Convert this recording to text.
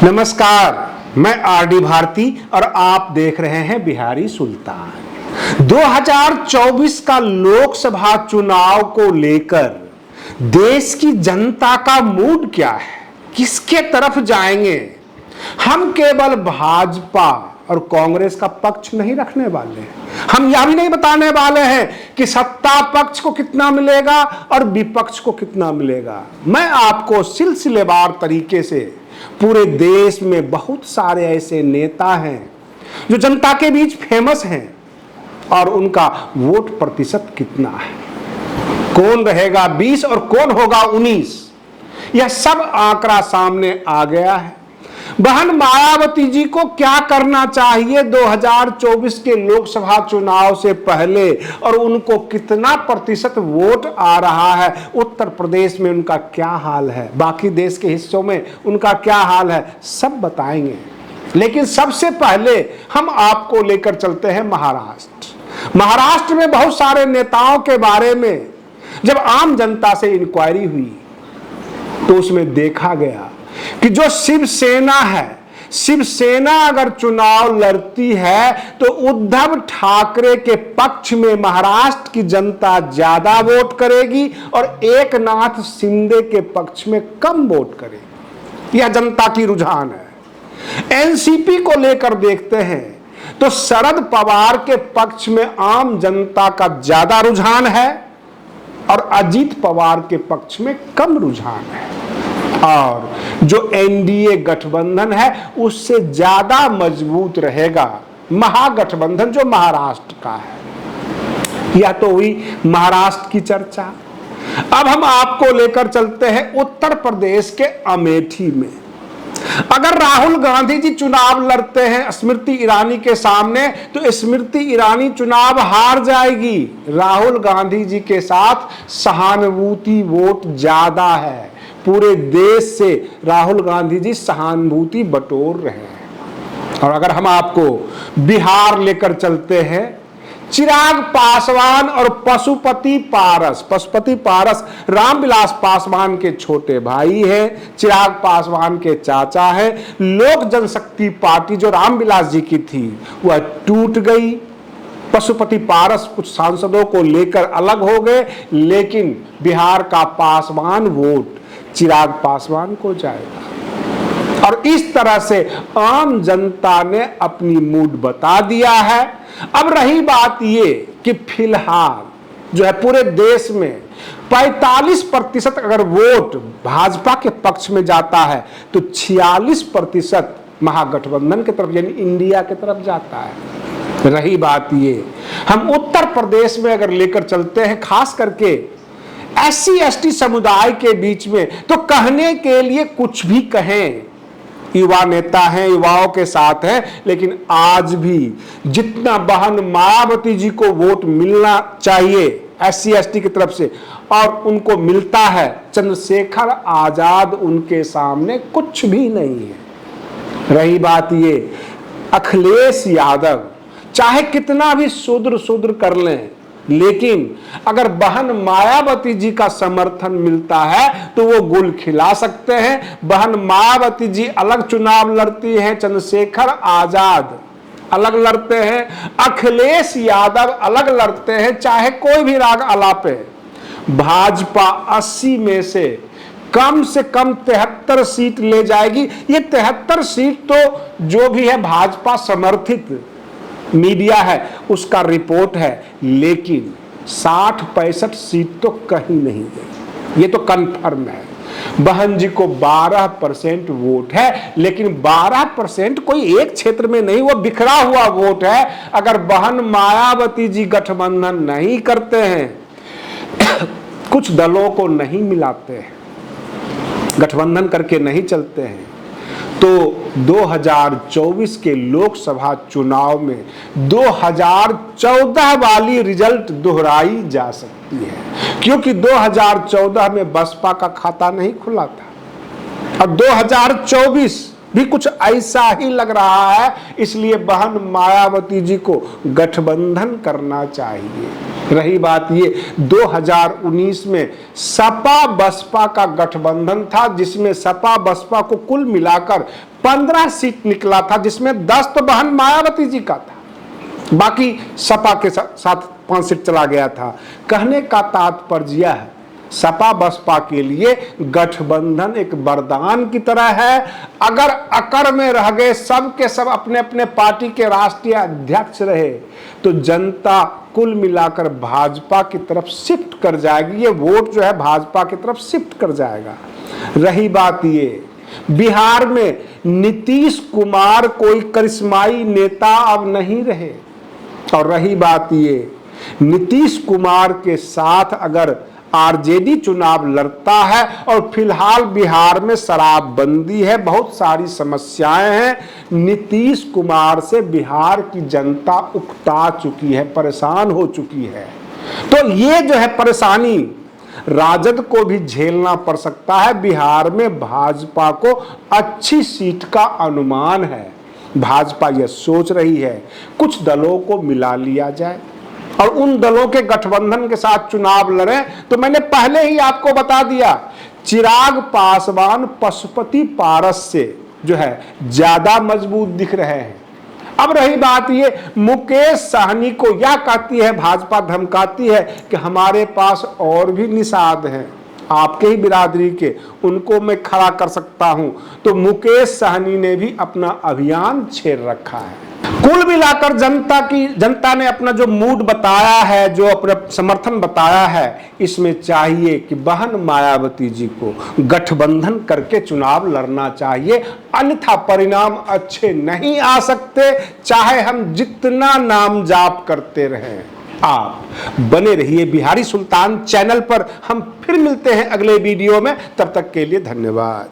नमस्कार, मैं आरडी भारती और आप देख रहे हैं बिहारी सुल्तान। 2024 का लोकसभा चुनाव को लेकर देश की जनता का मूड क्या है, किसके तरफ जाएंगे। हम केवल भाजपा और कांग्रेस का पक्ष नहीं रखने वाले हैं। हम यह भी नहीं बताने वाले हैं कि सत्ता पक्ष को कितना मिलेगा और विपक्ष को कितना मिलेगा। मैं आपको सिलसिलेवार तरीके से पूरे देश में बहुत सारे ऐसे नेता हैं जो जनता के बीच फेमस हैं और उनका वोट प्रतिशत कितना है, कौन रहेगा 20 और कौन होगा 19, यह सब आंकड़ा सामने आ गया है। बहन मायावती जी को क्या करना चाहिए 2024 के लोकसभा चुनाव से पहले और उनको कितना प्रतिशत वोट आ रहा है, उत्तर प्रदेश में उनका क्या हाल है, बाकी देश के हिस्सों में उनका क्या हाल है, सब बताएंगे। लेकिन सबसे पहले हम आपको लेकर चलते हैं महाराष्ट्र में बहुत सारे नेताओं के बारे में जब आम जनता से इंक्वायरी हुई तो उसमें देखा गया कि जो शिवसेना है, शिवसेना अगर चुनाव लड़ती है तो उद्धव ठाकरे के पक्ष में महाराष्ट्र की जनता ज्यादा वोट करेगी और एकनाथ शिंदे के पक्ष में कम वोट करेगी। यह जनता की रुझान है। एनसीपी को लेकर देखते हैं तो शरद पवार के पक्ष में आम जनता का ज्यादा रुझान है और अजीत पवार के पक्ष में कम रुझान है। और जो एनडीए गठबंधन है उससे ज्यादा मजबूत रहेगा महागठबंधन जो महाराष्ट्र का है। यह तो हुई महाराष्ट्र की चर्चा। अब हम आपको लेकर चलते हैं उत्तर प्रदेश के अमेठी में। अगर राहुल गांधी जी चुनाव लड़ते हैं स्मृति ईरानी के सामने तो स्मृति ईरानी चुनाव हार जाएगी। राहुल गांधी जी के साथ सहानुभूति वोट ज्यादा है, पूरे देश से राहुल गांधी जी सहानुभूति बटोर रहे हैं। और अगर हम आपको बिहार लेकर चलते हैं, चिराग पासवान और पशुपति पारस रामविलास पासवान के छोटे भाई हैं, चिराग पासवान के चाचा हैं। लोक जनशक्ति पार्टी जो रामविलास जी की थी वह टूट गई। पशुपति पारस कुछ सांसदों को लेकर अलग हो गए, लेकिन बिहार का पासवान वोट चिराग पासवान को जाएगा। और इस तरह से आम जनता ने अपनी मूड बता दिया है। अब रही बात ये कि फिलहाल जो है पूरे देश में 45% अगर वोट भाजपा के पक्ष में जाता है तो 46% महागठबंधन की तरफ यानी इंडिया की तरफ जाता है। रही बात ये, हम उत्तर प्रदेश में अगर लेकर चलते हैं खास करके SC/ST समुदाय के बीच में, तो कहने के लिए कुछ भी कहें, युवा नेता हैं, युवाओं के साथ हैं, लेकिन आज भी जितना बहन मायावती जी को वोट मिलना चाहिए SC/ST की तरफ से और उनको मिलता है, चंद्रशेखर आजाद उनके सामने कुछ भी नहीं है। रही बात ये, अखिलेश यादव चाहे कितना भी सुद्र कर लें, लेकिन अगर बहन मायावती जी का समर्थन मिलता है तो वो गुल खिला सकते हैं। बहन मायावती जी अलग चुनाव लड़ती हैं, चंद्रशेखर आजाद अलग लड़ते हैं, अखिलेश यादव अलग लड़ते हैं, चाहे कोई भी राग अलापे। भाजपा 80 में से कम 73 सीट ले जाएगी। ये 73 सीट तो जो भी है भाजपा समर्थित मीडिया है उसका रिपोर्ट है, लेकिन 60-65 सीट तो कहीं नहीं गई, ये तो कंफर्म है। बहन जी को 12% वोट है, लेकिन 12% कोई एक क्षेत्र में नहीं, वो बिखरा हुआ वोट है। अगर बहन मायावती जी गठबंधन नहीं करते हैं कुछ दलों को नहीं मिलाते हैं, गठबंधन करके नहीं चलते हैं, तो 2024 के लोकसभा चुनाव में 2014 वाली रिजल्ट दोहराई जा सकती है, क्योंकि 2014 में बसपा का खाता नहीं खुला था और 2024 भी कुछ ऐसा ही लग रहा है, इसलिए बहन मायावती जी को गठबंधन करना चाहिए। रही बात ये 2019 में सपा बसपा का गठबंधन था, जिसमें सपा बसपा को कुल मिलाकर 15 सीट निकला था, जिसमें 10 तो बहन मायावती जी का था, बाकी सपा के साथ 5 सीट चला गया था। कहने का तात्पर्य है सपा बसपा के लिए गठबंधन एक वरदान की तरह है। अगर अकड़ में रह गए, सब के सब अपने अपने पार्टी के राष्ट्रीय अध्यक्ष रहे, तो जनता कुल मिलाकर भाजपा की तरफ शिफ्ट कर जाएगी। ये वोट जो है भाजपा की तरफ शिफ्ट कर जाएगा। रही बात ये, बिहार में नीतीश कुमार कोई करिश्माई नेता अब नहीं रहे, और रही बात ये, नीतीश कुमार के साथ अगर आरजेडी चुनाव लड़ता है, और फिलहाल बिहार में शराबबंदी है, बहुत सारी समस्याएं हैं, नीतीश कुमार से बिहार की जनता उकता चुकी है, परेशान हो चुकी है। तो ये जो है परेशानी राजद को भी झेलना पड़ सकता है। बिहार में भाजपा को अच्छी सीट का अनुमान है। भाजपा यह सोच रही है कुछ दलों को मिला लिया जाए और उन दलों के गठबंधन के साथ चुनाव लड़ें। तो मैंने पहले ही आपको बता दिया, चिराग पासवान पशुपति पारस से जो है ज्यादा मजबूत दिख रहे हैं। अब रही बात ये, मुकेश सहनी को यह कहती है भाजपा, धमकाती है कि हमारे पास और भी निषाद हैं आपके ही बिरादरी के, उनको मैं खड़ा कर सकता हूं। तो मुकेश सहनी ने भी अपना अभियान छेड़ रखा है। कुल मिलाकर जनता ने अपना जो मूड बताया है, जो अपना समर्थन बताया है, इसमें चाहिए कि बहन मायावती जी को गठबंधन करके चुनाव लड़ना चाहिए, अन्यथा परिणाम अच्छे नहीं आ सकते, चाहे हम जितना नाम जाप करते रहें। आप बने रहिए बिहारी सुल्तान चैनल पर। हम फिर मिलते हैं अगले वीडियो में, तब तक के लिए धन्यवाद।